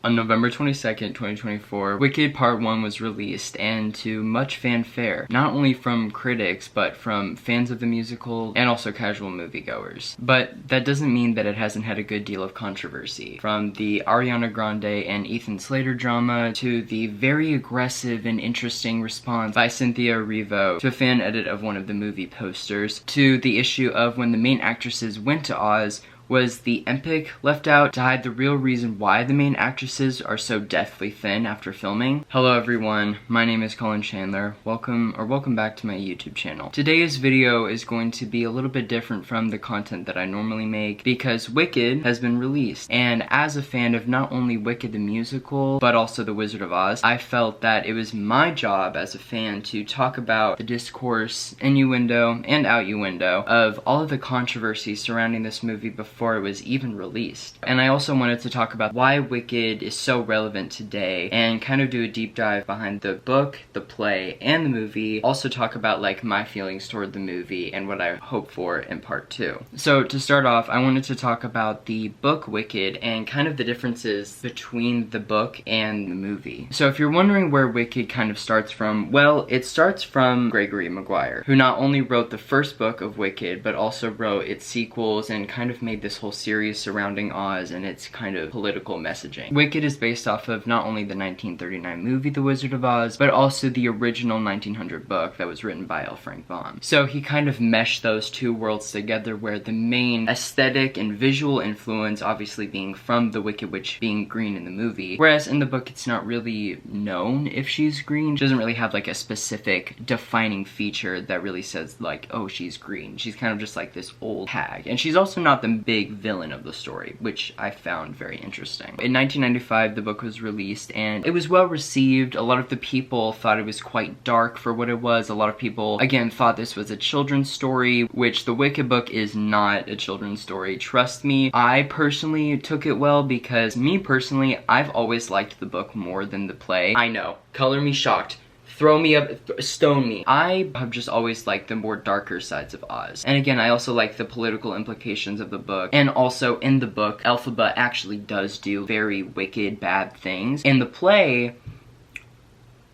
On November 22nd, 2024, Wicked Part 1 was released, and to much fanfare, not only from critics, but from fans of the musical and also casual moviegoers. But that doesn't mean that it hasn't had a good deal of controversy. From the Ariana Grande and Ethan Slater drama, to the very aggressive and interesting response by Cynthia Erivo to a fan edit of one of the movie posters, to the issue of when the main actresses went to Oz, was the epic left out to hide the real reason why the main actresses are so deathly thin after filming? Hello everyone, my name is Colin Chandler. Welcome back to my YouTube channel. Today's video is going to be a little bit different from the content that I normally make because Wicked has been released. And as a fan of not only Wicked the musical, but also The Wizard of Oz, I felt that it was my job as a fan to talk about the discourse, innuendo, and outuendo of all of the controversy surrounding this movie before it was even released. And I also wanted to talk about why Wicked is so relevant today and kind of do a deep dive behind the book, the play, and the movie. Also talk about like my feelings toward the movie and what I hope for in part 2. So to start off, I wanted to talk about the book Wicked and kind of the differences between the book and the movie. So if you're wondering where Wicked kind of starts from, well, it starts from Gregory Maguire, who not only wrote the first book of Wicked, but also wrote its sequels and kind of made this whole series surrounding Oz and its kind of political messaging. Wicked is based off of not only the 1939 movie The Wizard of Oz, but also the original 1900 book that was written by L. Frank Baum. So he kind of meshed those two worlds together, where the main aesthetic and visual influence obviously being from the Wicked Witch being green in the movie, whereas in the book it's not really known if she's green. She doesn't really have like a specific defining feature that really says like, oh, she's green. She's kind of just like this old hag. And she's also not the big villain of the story, which I found very interesting. In 1995, the book was released and it was well received. A lot of the people thought it was quite dark for what it was. A lot of people, again, thought this was a children's story, which the Wicked book is not a children's story. Trust me, I personally took it well because me personally, I've always liked the book more than the play. I know, color me shocked. Throw me up, stone me. I have just always liked the more darker sides of Oz. And again, I also like the political implications of the book. And also in the book, Elphaba actually does do very wicked, bad things. In the play,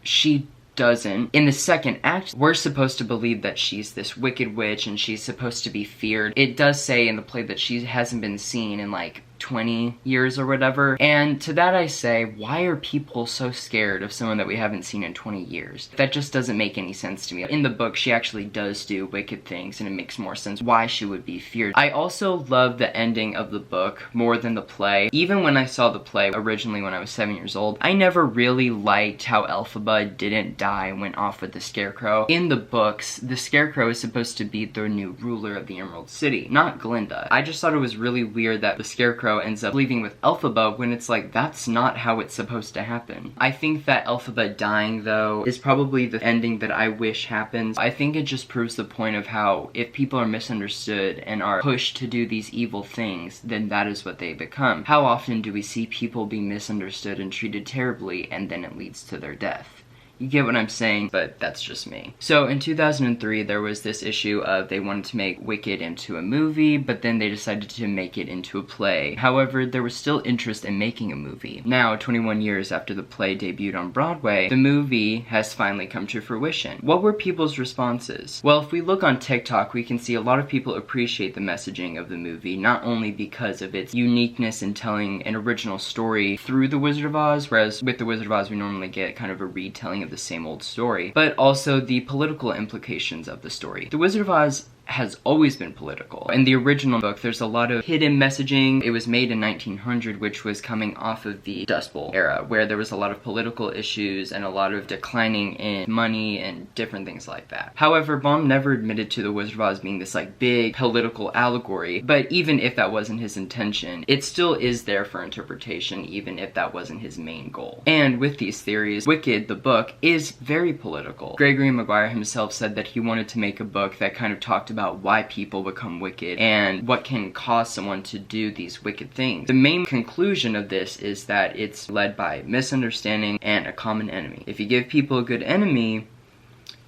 she doesn't. In the second act, we're supposed to believe that she's this wicked witch and she's supposed to be feared. It does say in the play that she hasn't been seen in like 20 years or whatever, and to that I say, why are people so scared of someone that we haven't seen in 20 years? That just doesn't make any sense to me. In the book, she actually does do wicked things, and it makes more sense why she would be feared. I also love the ending of the book more than the play. Even when I saw the play originally when I was 7 years old, I never really liked how Elphaba didn't die and went off with the Scarecrow. In the books, the Scarecrow is supposed to be the new ruler of the Emerald City, not Glinda. I just thought it was really weird that the Scarecrow ends up leaving with Elphaba when it's like, that's not how it's supposed to happen. I think that Elphaba dying, though, is probably the ending that I wish happens. I think it just proves the point of how if people are misunderstood and are pushed to do these evil things, then that is what they become. How often do we see people be misunderstood and treated terribly, and then it leads to their death? You get what I'm saying, but that's just me. So in 2003, there was this issue of they wanted to make Wicked into a movie, but then they decided to make it into a play. However, there was still interest in making a movie. Now, 21 years after the play debuted on Broadway, the movie has finally come to fruition. What were people's responses? Well, if we look on TikTok, we can see a lot of people appreciate the messaging of the movie, not only because of its uniqueness in telling an original story through The Wizard of Oz, whereas with The Wizard of Oz, we normally get kind of a retelling of the same old story, but also the political implications of the story. The Wizard of Oz has always been political. In the original book, there's a lot of hidden messaging. It was made in 1900, which was coming off of the Dust Bowl era, where there was a lot of political issues and a lot of declining in money and different things like that. However, Baum never admitted to The Wizard of Oz being this like big political allegory, but even if that wasn't his intention, it still is there for interpretation, even if that wasn't his main goal. And with these theories, Wicked, the book, is very political. Gregory Maguire himself said that he wanted to make a book that kind of talked about why people become wicked and what can cause someone to do these wicked things. The main conclusion of this is that it's led by misunderstanding and a common enemy. If you give people a good enemy,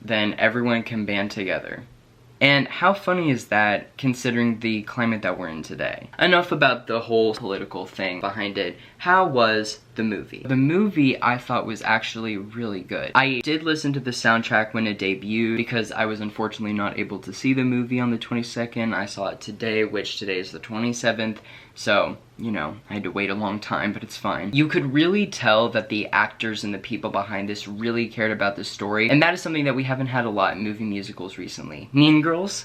then everyone can band together. And how funny is that, considering the climate that we're in today? Enough about the whole political thing behind it. How was the movie. The movie I thought was actually really good. I did listen to the soundtrack when it debuted because I was unfortunately not able to see the movie on the 22nd. I saw it today, which today is the 27th. So, you know, I had to wait a long time, but it's fine. You could really tell that the actors and the people behind this really cared about the story, and that is something that we haven't had a lot in movie musicals recently. Mean Girls?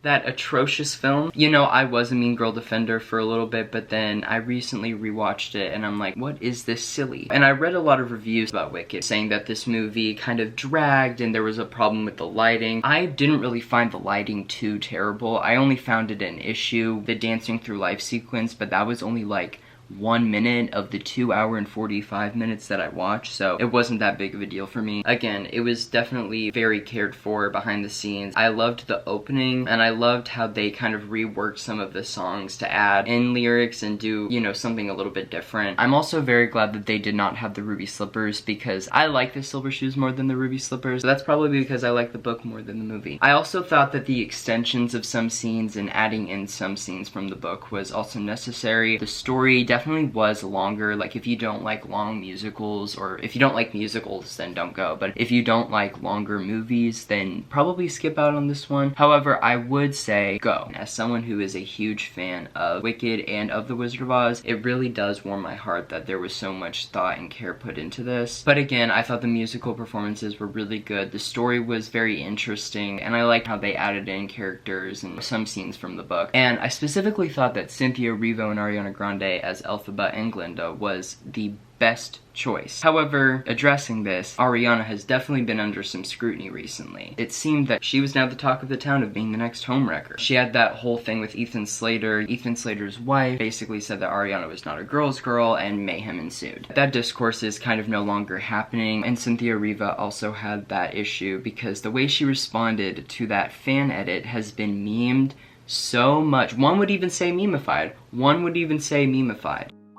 That atrocious film. You know, I was a Mean Girl defender for a little bit, but then I recently rewatched it and I'm like, what is this silly? And I read a lot of reviews about Wicked saying that this movie kind of dragged and there was a problem with the lighting. I didn't really find the lighting too terrible. I only found it an issue, the dancing through life sequence, but that was only like 1 minute of the 2 hour and 45 minutes that I watched, so it wasn't that big of a deal for me. Again, it was definitely very cared for behind the scenes. I loved the opening, and I loved how they kind of reworked some of the songs to add in lyrics and do, you know, something a little bit different. I'm also very glad that they did not have the ruby slippers because I like the silver shoes more than the ruby slippers. So that's probably because I like the book more than the movie. I also thought that the extensions of some scenes and adding in some scenes from the book was also necessary. The story definitely was longer. Like, if you don't like long musicals, or if you don't like musicals, then don't go. But if you don't like longer movies, then probably skip out on this one. However, I would say go. As someone who is a huge fan of Wicked and of The Wizard of Oz, it really does warm my heart that there was so much thought and care put into this. But again, I thought the musical performances were really good. The story was very interesting, and I liked how they added in characters and some scenes from the book. And I specifically thought that Cynthia Erivo and Ariana Grande as Elphaba and Glinda was the best choice. However, addressing this, Ariana has definitely been under some scrutiny recently. It seemed that she was now the talk of the town of being the next homewrecker. She had that whole thing with Ethan Slater. Ethan Slater's wife basically said that Ariana was not a girl's girl, and mayhem ensued. That discourse is kind of no longer happening, and Cynthia Erivo also had that issue because the way she responded to that fan edit has been memed so much. One would even say memeified.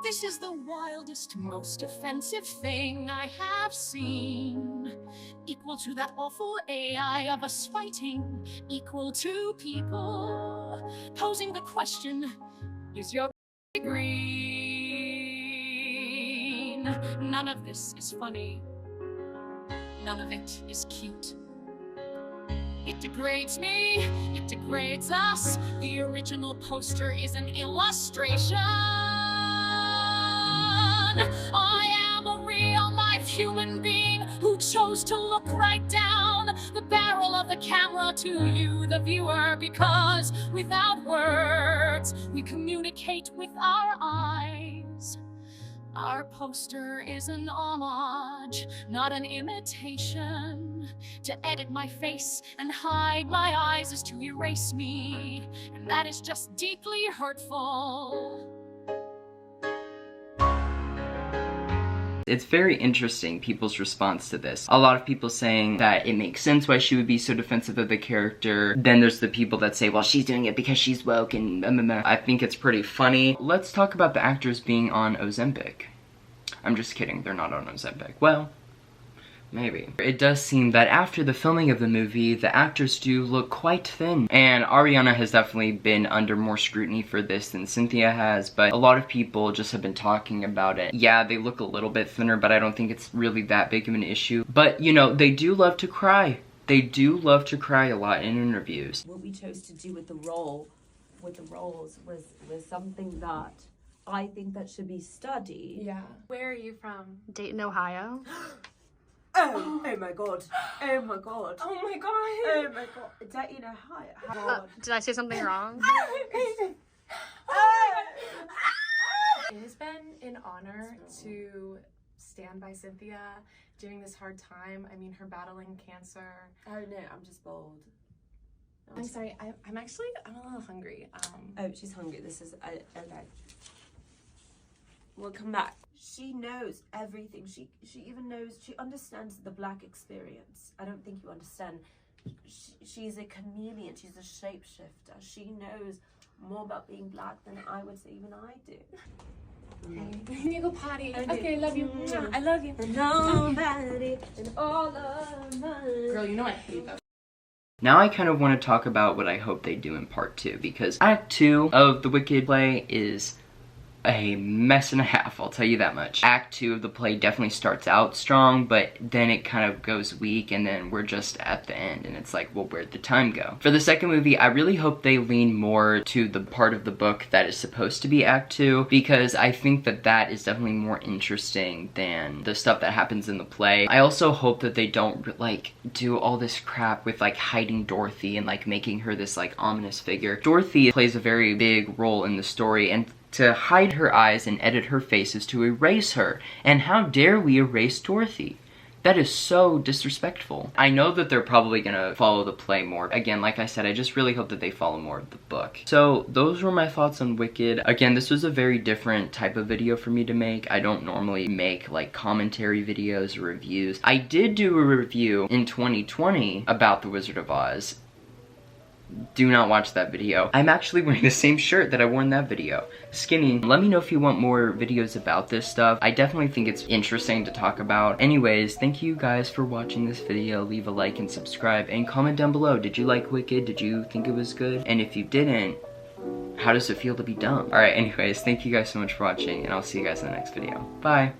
This is the wildest, most offensive thing I have seen. Equal to that awful AI of us fighting. Equal to people posing the question, is your green? None of this is funny. None of it is cute. It degrades me, it degrades us. The original poster is an illustration. I am a real-life human being who chose to look right down the barrel of the camera to you, the viewer, because without words, we communicate with our eyes. Our poster is an homage, not an imitation. To edit my face and hide my eyes is to erase me, and that is just deeply hurtful. It's very interesting, people's response to this. A lot of people saying that it makes sense why she would be so defensive of the character. Then there's the people that say, well, she's doing it because she's woke and I think it's pretty funny. Let's talk about the actors being on Ozempic. I'm just kidding, they're not on Ozempic. Well, maybe. It does seem that after the filming of the movie, the actors do look quite thin. And Ariana has definitely been under more scrutiny for this than Cynthia has, but a lot of people just have been talking about it. Yeah, they look a little bit thinner, but I don't think it's really that big of an issue. But, you know, they do love to cry. They do love to cry a lot in interviews. What we chose to do with the roles was something that I think that should be studied. Yeah. Where are you from? Dayton, Ohio. Oh my god. Oh my god. Oh my god. Oh my god. Dayton, Ohio. Did I say something wrong? It has been an honor to stand by Cynthia during this hard time. I mean, her battling cancer. Oh no, I'm just bold. I'm sorry, I'm a little hungry. Oh, she's hungry. This is okay. We'll come back. She knows everything. She even knows, she understands the black experience. I don't think you understand. She's a chameleon. She's a shapeshifter. She knows more about being black than I would say even I do. Okay. We need to go potty. Okay, I love you. I love you. Nobody in all of my... Girl, you know I hate that. Now I kind of want to talk about what I hope they do in part 2, because Act 2 of the Wicked play is a mess and a half, I'll tell you that much. Act 2 of the play definitely starts out strong, but then it kind of goes weak, and then we're just at the end, and it's like, well, where'd the time go? For the second movie, I really hope they lean more to the part of the book that is supposed to be Act 2, because I think that that is definitely more interesting than the stuff that happens in the play. I also hope that they don't, like, do all this crap with, like, hiding Dorothy and, like, making her this, like, ominous figure. Dorothy plays a very big role in the story, and to hide her eyes and edit her face is to erase her. And how dare we erase Dorothy? That is so disrespectful. I know that they're probably gonna follow the play more. Again, like I said, I just really hope that they follow more of the book. So those were my thoughts on Wicked. Again, this was a very different type of video for me to make. I don't normally make like commentary videos or reviews. I did do a review in 2020 about The Wizard of Oz. Do not watch that video. I'm actually wearing the same shirt that I wore in that video. Skinny. Let me know if you want more videos about this stuff. I definitely think it's interesting to talk about. Anyways, thank you guys for watching this video. Leave a like and subscribe and comment down below. Did you like Wicked? Did you think it was good? And if you didn't, how does it feel to be dumb? Alright, anyways, thank you guys so much for watching, and I'll see you guys in the next video. Bye.